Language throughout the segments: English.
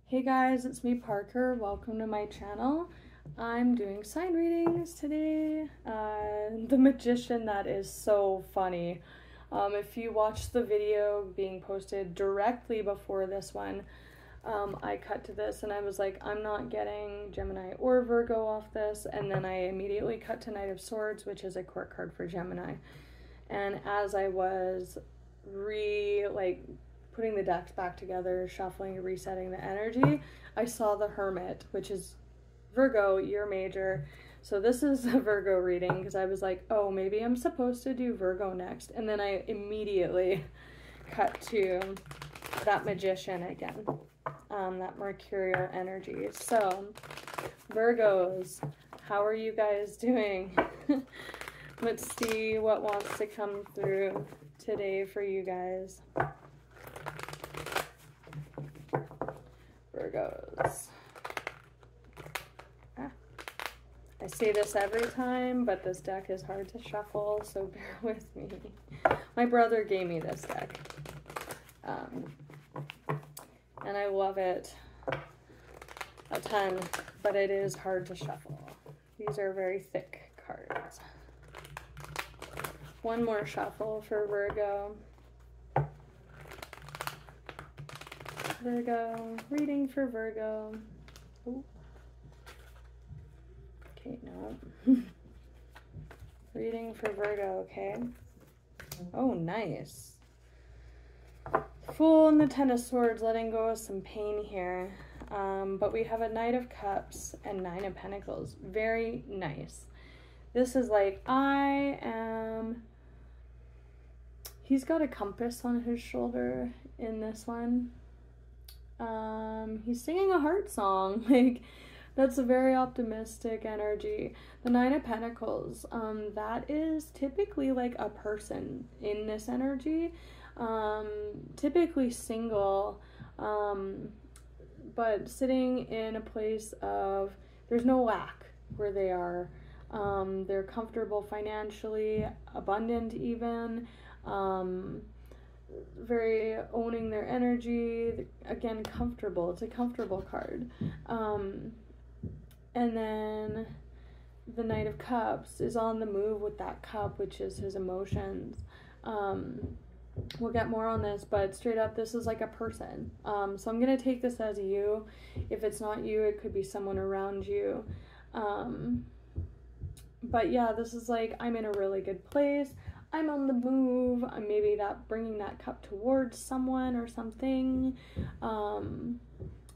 Hey guys, it's me Parker. Welcome to my channel. I'm doing sign readings today. The Magician, that is so funny. If you watched the video being posted directly before this one, I cut to this and I was like, I'm not getting Gemini or Virgo off this, and then I immediately cut to Knight of Swords, which is a court card for Gemini. And as I was putting the decks back together, shuffling, resetting the energy, I saw the Hermit, which is Virgo, your major. So this is a Virgo reading because I was like, oh, maybe I'm supposed to do Virgo next. And then I immediately cut to that Magician again, that Mercurial energy. So Virgos, how are you guys doing? Let's see what wants to come through today for you guys. Virgos. I say this every time, but this deck is hard to shuffle, so bear with me. My brother gave me this deck, and I love it a ton, but it is hard to shuffle. These are very thick cards. One more shuffle for Virgo. Virgo, reading for Virgo. Ooh. Okay, no. Reading for Virgo, okay. Oh, nice. Fool and the Ten of Swords, letting go of some pain here. But we have a Knight of Cups and Nine of Pentacles. Very nice. This is like, he's got a compass on his shoulder in this one. He's singing a heart song. Like, that's a very optimistic energy. The Nine of Pentacles, that is typically like a person in this energy, typically single, but sitting in a place of, there's no lack where they are. They're comfortable financially, abundant even, very owning their energy, again, comfortable. It's a comfortable card. And then the Knight of Cups is on the move with that cup, which is his emotions. We'll get more on this, but straight up, this is like a person. So I'm going to take this as you. If it's not you, it could be someone around you. But yeah, this is like, I'm in a really good place. I'm on the move. I'm maybe that bringing that cup towards someone or something,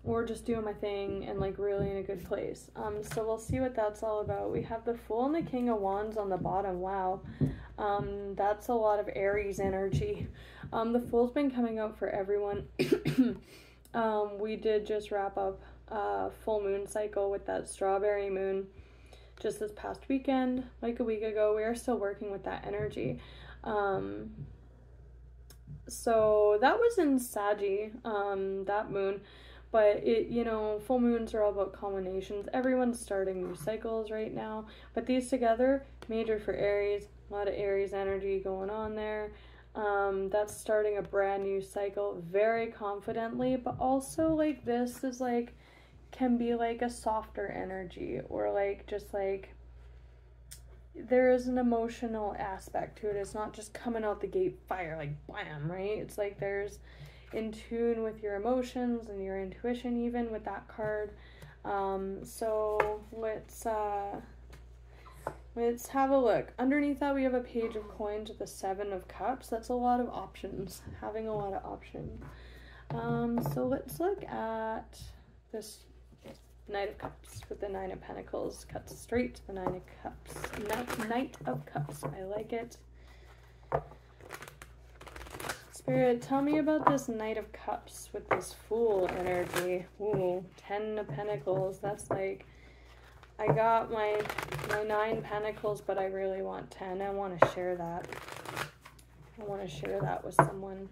or just doing my thing and like really in a good place. So we'll see what that's all about. We have the Fool and the King of Wands on the bottom. Wow, that's a lot of Aries energy. The Fool's been coming out for everyone. We did just wrap up a full moon cycle with that strawberry moon just this past weekend, like a week ago. We are still working with that energy. So that was in Saggy, that moon, but it, you know, full moons are all about culminations. Everyone's starting new cycles right now, but these together, major for Aries, a lot of Aries energy going on there. That's starting a brand new cycle very confidently, but also like this is like, can be like a softer energy, or like just like there is an emotional aspect to it. It's not just coming out the gate fire like blam, right? It's like there's in tune with your emotions and your intuition even with that card. So let's have a look. Underneath that we have a Page of Coins with the Seven of Cups. That's a lot of options, having a lot of options. So let's look at this Knight of Cups with the Nine of Pentacles. Cuts straight to the Nine of Cups. Knight of Cups. I like it. Spirit, tell me about this Knight of Cups with this Fool energy. Ooh, 10 of Pentacles. That's like, I got my 9 Pentacles, but I really want 10. I want to share that. I want to share that with someone.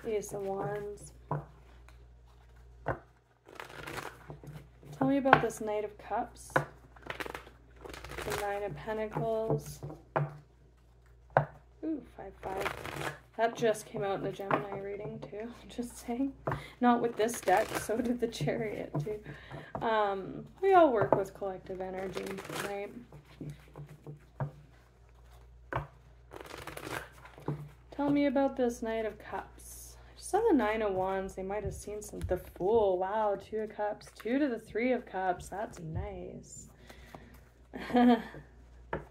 Ace of Wands. Tell me about this Knight of Cups, the Nine of Pentacles. Ooh, 5-5. That just came out in the Gemini reading too. Just saying. Not with this deck, so did the Chariot too. We all work with collective energy, right? Tell me about this Knight of Cups. I just saw the 9 of Wands. They might have seen some. The Fool. Wow, 2 of Cups. 2 to the 3 of Cups. That's nice.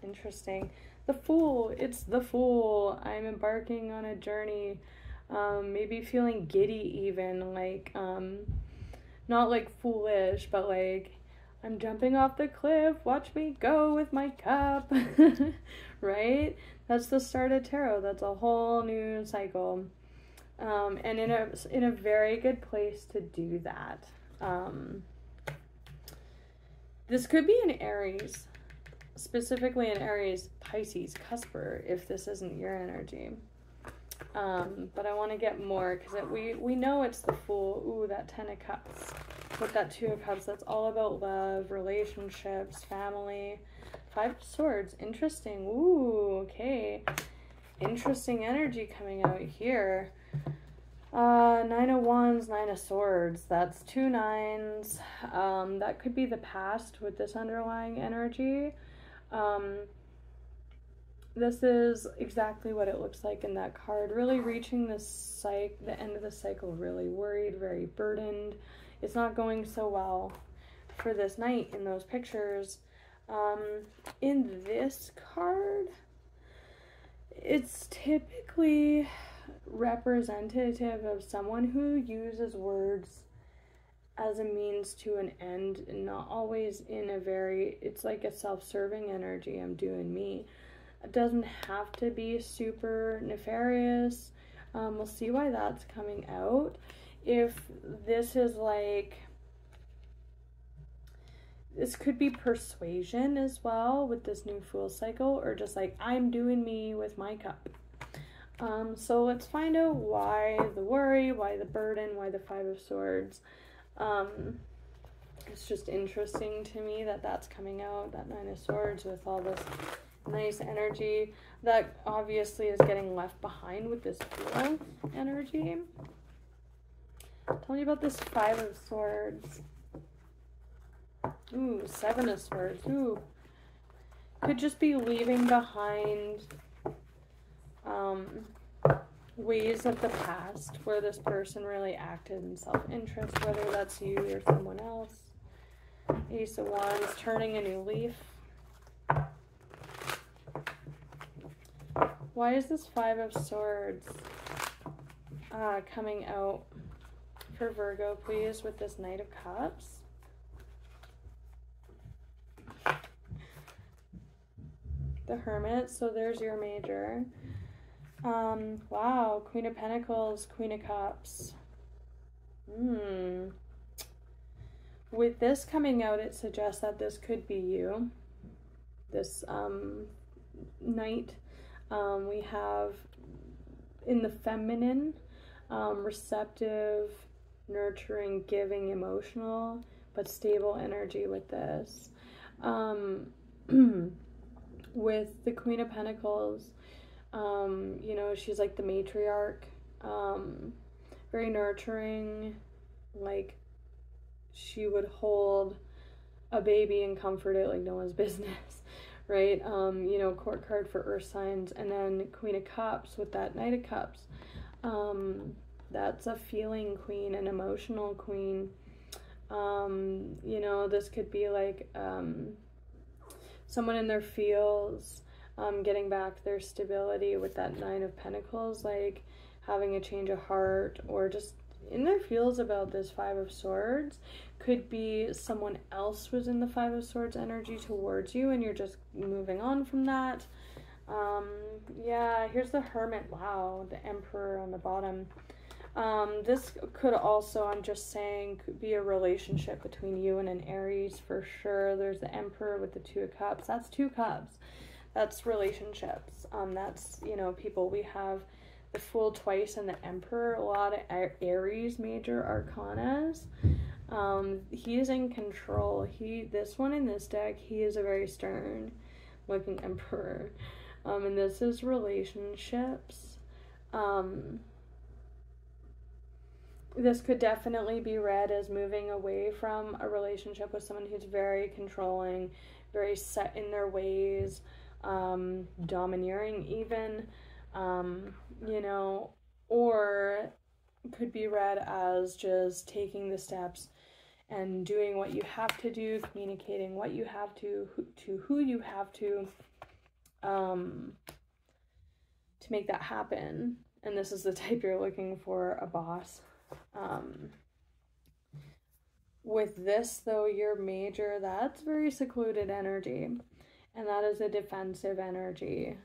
Interesting. The Fool. It's the Fool. I'm embarking on a journey. Maybe feeling giddy even. Like, not like foolish, but like, I'm jumping off the cliff. Watch me go with my cup. Right? That's the start of tarot. That's a whole new cycle. And in a very good place to do that. This could be an Aries. Specifically an Aries, Pisces, Cusper, if this isn't your energy. But I want to get more, because we know it's the Fool. Ooh, that 10 of Cups. With that 2 of Cups, that's all about love, relationships, family. 5 of Swords, interesting. Ooh, okay. Interesting energy coming out here. 9 of Wands, 9 of Swords. That's 2 9s. That could be the past with this underlying energy. This is exactly what it looks like in that card. Really reaching the end of the cycle, really worried, very burdened. It's not going so well for this knight in those pictures. In this card, it's typically representative of someone who uses words as a means to an end, and not always in a very, it's like a self-serving energy. I'm doing me. It doesn't have to be super nefarious. We'll see why that's coming out. If this is like, this could be persuasion as well with this new Fool cycle, or just like, I'm doing me with my cup. So let's find out why the worry, why the burden, why the 5 of Swords. It's just interesting to me that that's coming out, that 9 of Swords with all this nice energy that obviously is getting left behind with this Fool energy. Tell me about this 5 of Swords. Ooh, 7 of Swords. Ooh. Could just be leaving behind ways of the past where this person really acted in self-interest, whether that's you or someone else. Ace of Wands, turning a new leaf. Why is this 5 of Swords coming out for Virgo, please, with this Knight of Cups? The Hermit, so there's your major. Wow, Queen of Pentacles, Queen of Cups. With this coming out, it suggests that this could be you. This knight. We have in the feminine, receptive, nurturing, giving, emotional, but stable energy with this. With the Queen of Pentacles, you know, she's like the matriarch, very nurturing, like she would hold a baby and comfort it like no one's business, right? You know, court card for earth signs. And then Queen of Cups with that Knight of Cups. That's a feeling queen, an emotional queen. You know, this could be like someone in their feels, getting back their stability with that 9 of Pentacles, like having a change of heart, or just in their feels about this 5 of Swords. Could be someone else was in the 5 of Swords energy towards you and you're just moving on from that. Yeah, here's the Hermit. Wow, the Emperor on the bottom. This could also, I'm just saying, could be a relationship between you and an Aries for sure. There's the Emperor with the 2 of Cups. That's 2 cups. That's relationships. That's, you know, people. We have the Fool twice and the Emperor. A lot of Aries major arcanas. He is in control. This one in this deck, he is a very stern looking Emperor. And this is relationships. This could definitely be read as moving away from a relationship with someone who's very controlling, very set in their ways, domineering even, you know, or could be read as just taking the steps and doing what you have to do, communicating what you have to who you have to make that happen. And this is the type you're looking for, a boss. With this, though, your major, that's very secluded energy, and that is a defensive energy.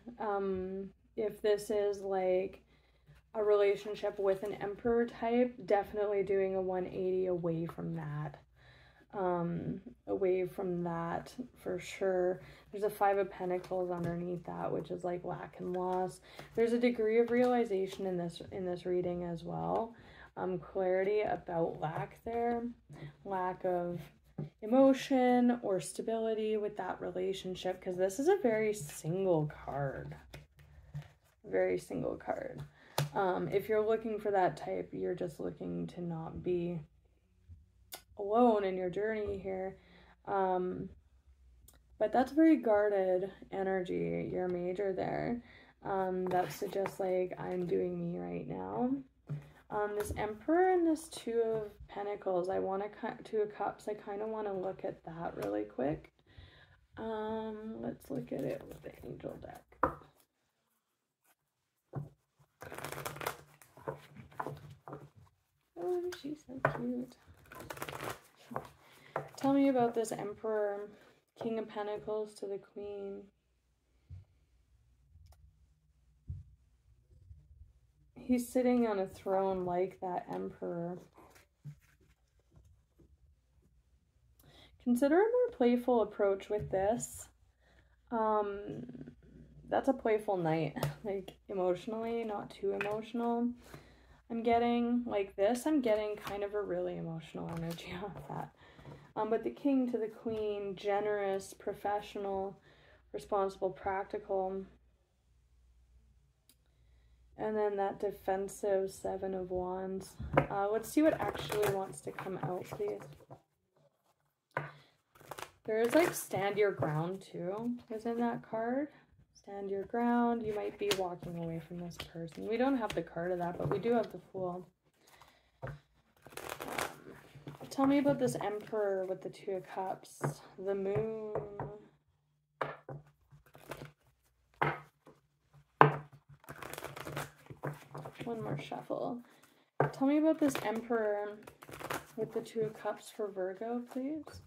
If this is like a relationship with an emperor type, definitely doing a 180 away from that. Away from that for sure. There's a 5 of Pentacles underneath that, which is like lack and loss. There's a degree of realization in this reading as well. Clarity about lack there, lack of emotion or stability with that relationship, because this is a very single card. Very single card. If you're looking for that type, you're just looking to not be alone in your journey here. But that's very guarded energy, your major there. That suggests like, I'm doing me right now. This Emperor and this 2 of Pentacles, I want to 2 of Cups, I kind of want to look at that really quick. Let's look at it with the Angel deck. Oh, she's so cute. Tell me about this Emperor, King of Pentacles to the Queen. He's sitting on a throne like that Emperor. Consider a more playful approach with this. That's a playful night, like emotionally, not too emotional. I'm getting like this, I'm getting kind of a really emotional energy off that. But the King to the Queen, generous, professional, responsible, practical. And then that defensive 7 of Wands. Let's see what actually wants to come out, please. There is like stand your ground too, is in that card. Stand your ground. You might be walking away from this person. We don't have the card of that, but we do have the Fool. Tell me about this Emperor with the 2 of Cups. The Moon. One more shuffle. Tell me about this Emperor with the 2 of Cups for Virgo, please.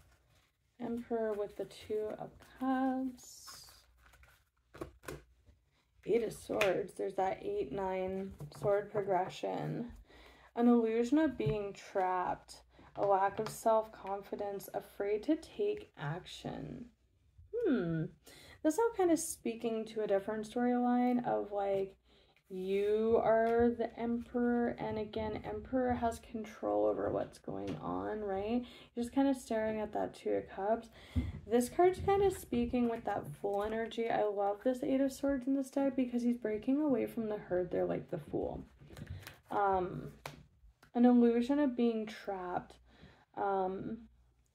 Emperor with the 2 of Cups. 8 of Swords. There's that 8-9 sword progression. An illusion of being trapped. A lack of self-confidence. Afraid to take action. That's now kind of speaking to a different storyline of like, you are the Emperor, and again, Emperor has control over what's going on, right? You're just kind of staring at that 2 of Cups. This card's kind of speaking with that Fool energy. I love this 8 of Swords in this deck because he's breaking away from the herd there like the Fool. An illusion of being trapped.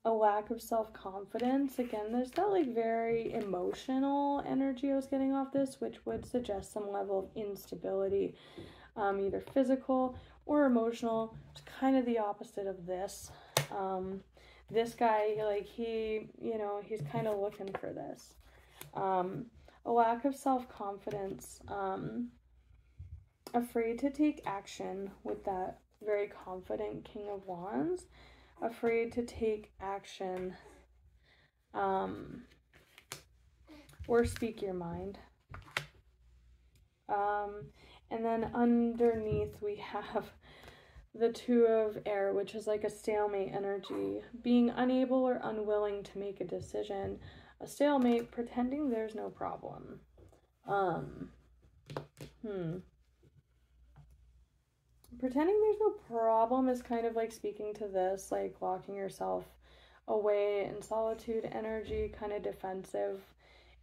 A lack of self-confidence. Again, there's that like very emotional energy I was getting off this, which would suggest some level of instability, either physical or emotional. It's kind of the opposite of this. This guy, like he, you know, he's kind of looking for this. A lack of self-confidence, afraid to take action with that very confident King of Wands. Afraid to take action, or speak your mind. And then underneath we have the 2 of Air, which is like a stalemate energy. Being unable or unwilling to make a decision. A stalemate, pretending there's no problem. Pretending there's no problem is kind of like speaking to this, like locking yourself away in solitude energy, kind of defensive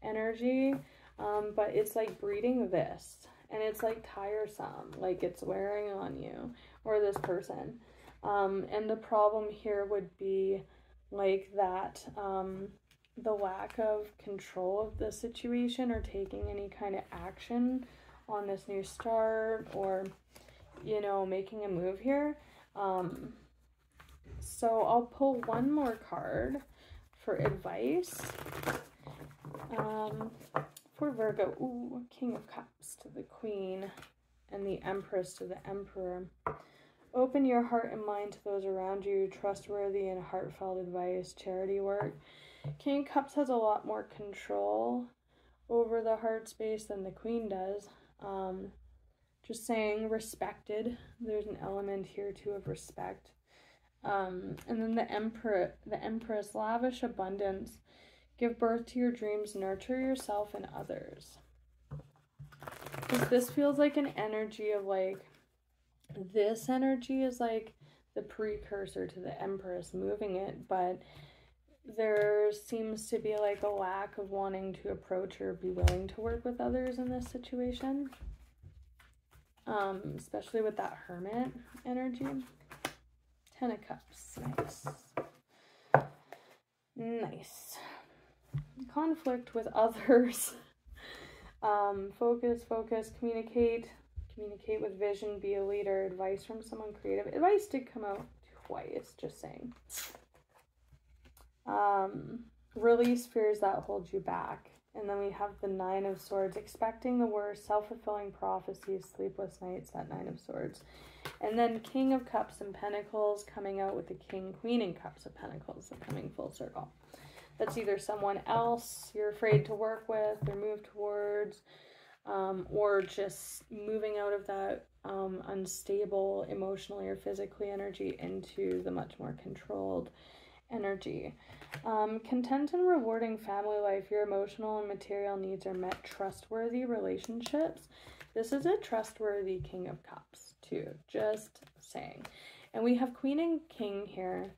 energy. But it's like breeding this. and it's like tiresome, like it's wearing on you or this person. And the problem here would be like that, the lack of control of the situation or taking any kind of action on this new start, or, you know, making a move here. So I'll pull one more card for advice. For Virgo, ooh, King of Cups to the Queen and the Empress to the Emperor. Open your heart and mind to those around you. Trustworthy and heartfelt advice, charity work. King of Cups has a lot more control over the heart space than the Queen does. Just saying, respected. There's an element here too of respect. And then the Empress, lavish abundance. Give birth to your dreams, nurture yourself and others. This feels like an energy of like, this energy is like the precursor to the Empress moving it, but there seems to be like a lack of wanting to approach or be willing to work with others in this situation. Especially with that Hermit energy. 10 of Cups, nice. Conflict with others. Focus, communicate with vision, be a leader. Advice from someone creative. Advice did come out twice, just saying. Release fears that hold you back. And then we have the 9 of Swords, expecting the worst, self-fulfilling prophecies, sleepless nights, that 9 of Swords. And then King of Cups and Pentacles coming out with the King, Queen and Cups of Pentacles, coming full circle. That's either someone else you're afraid to work with or move towards, or just moving out of that unstable emotionally or physically energy into the much more controlled energy. Content and rewarding family life. Your emotional and material needs are met. Trustworthy relationships. This is a trustworthy King of Cups too, just saying. And we have Queen and King here,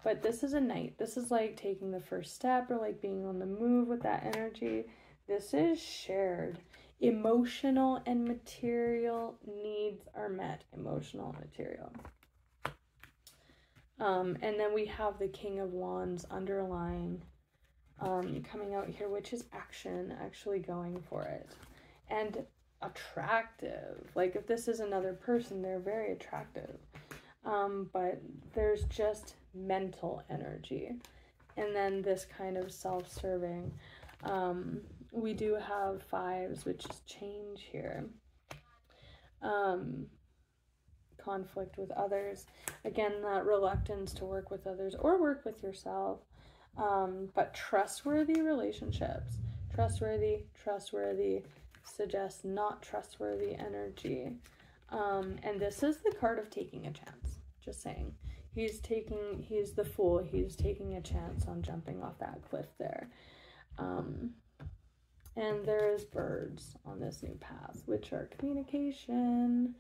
but this is a Knight. This is like taking the first step or like being on the move with that energy. This is shared. Emotional and material needs are met. Emotional and material. And then we have the King of Wands underlying, coming out here, which is action, actually going for it. And attractive. Like if this is another person, they're very attractive. But there's just mental energy. And then this kind of self-serving. We do have 5s, which is change here. Conflict with others. Again, that reluctance to work with others or work with yourself. But trustworthy relationships. Trustworthy suggests not trustworthy energy. And this is the card of taking a chance. Just saying. He's the Fool. He's taking a chance on jumping off that cliff there. And there's birds on this new path, which are communication.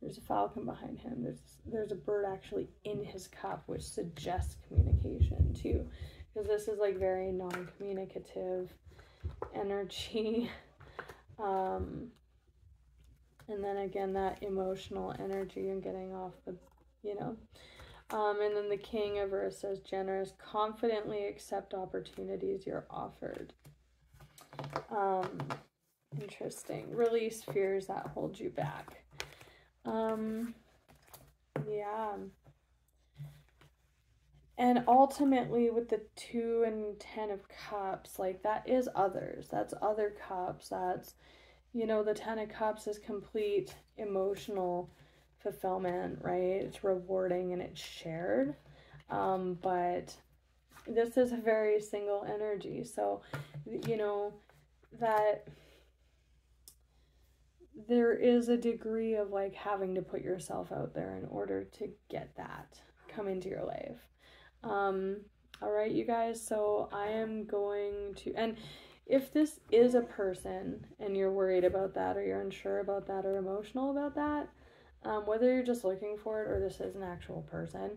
There's a falcon behind him. There's a bird actually in his cup, which suggests communication too. Because this is like very non-communicative energy. And then again, that emotional energy and getting off the, you know. And then the King of Earth says, generous, confidently accept opportunities you're offered. Interesting. Release fears that hold you back. Yeah. And ultimately with the 2 and 10 of Cups, like that is others. That's other cups. That's, you know, the 10 of Cups is complete emotional fulfillment, right? It's rewarding and it's shared. But this is a very single energy. So, you know, that there is a degree of like having to put yourself out there in order to get that come into your life. All right, you guys, so I am going to, and if this is a person and you're worried about that, or you're unsure about that, or emotional about that, whether you're just looking for it or this is an actual person,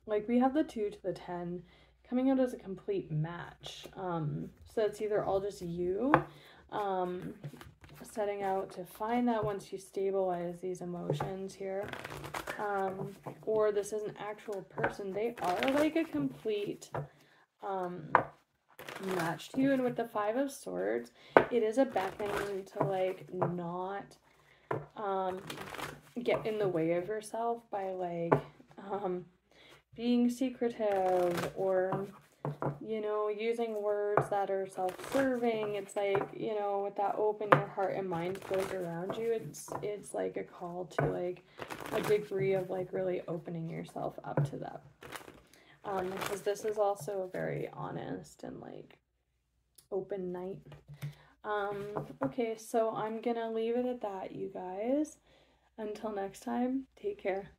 like we have the 2 to the 10 coming out as a complete match. So it's either all just you, setting out to find that once you stabilize these emotions here, or this is an actual person, they are like a complete match to you. And with the Five of Swords, it is a beckoning to like not get in the way of yourself by like being secretive or, you know, using words that are self-serving. It's like, you know, with that open your heart and mind goes around you, it's like a call to like a degree of like really opening yourself up to that. Because this is also a very honest and like open night. Okay, so I'm gonna leave it at that, you guys. Until next time, take care.